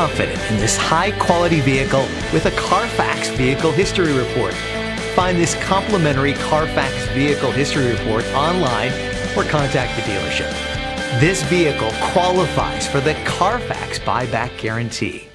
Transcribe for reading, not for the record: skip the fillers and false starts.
confident in this high-quality vehicle with a CARFAX Vehicle History Report. Find this complimentary CARFAX Vehicle History Report online or contact the dealership. This vehicle qualifies for the CARFAX Buyback Guarantee.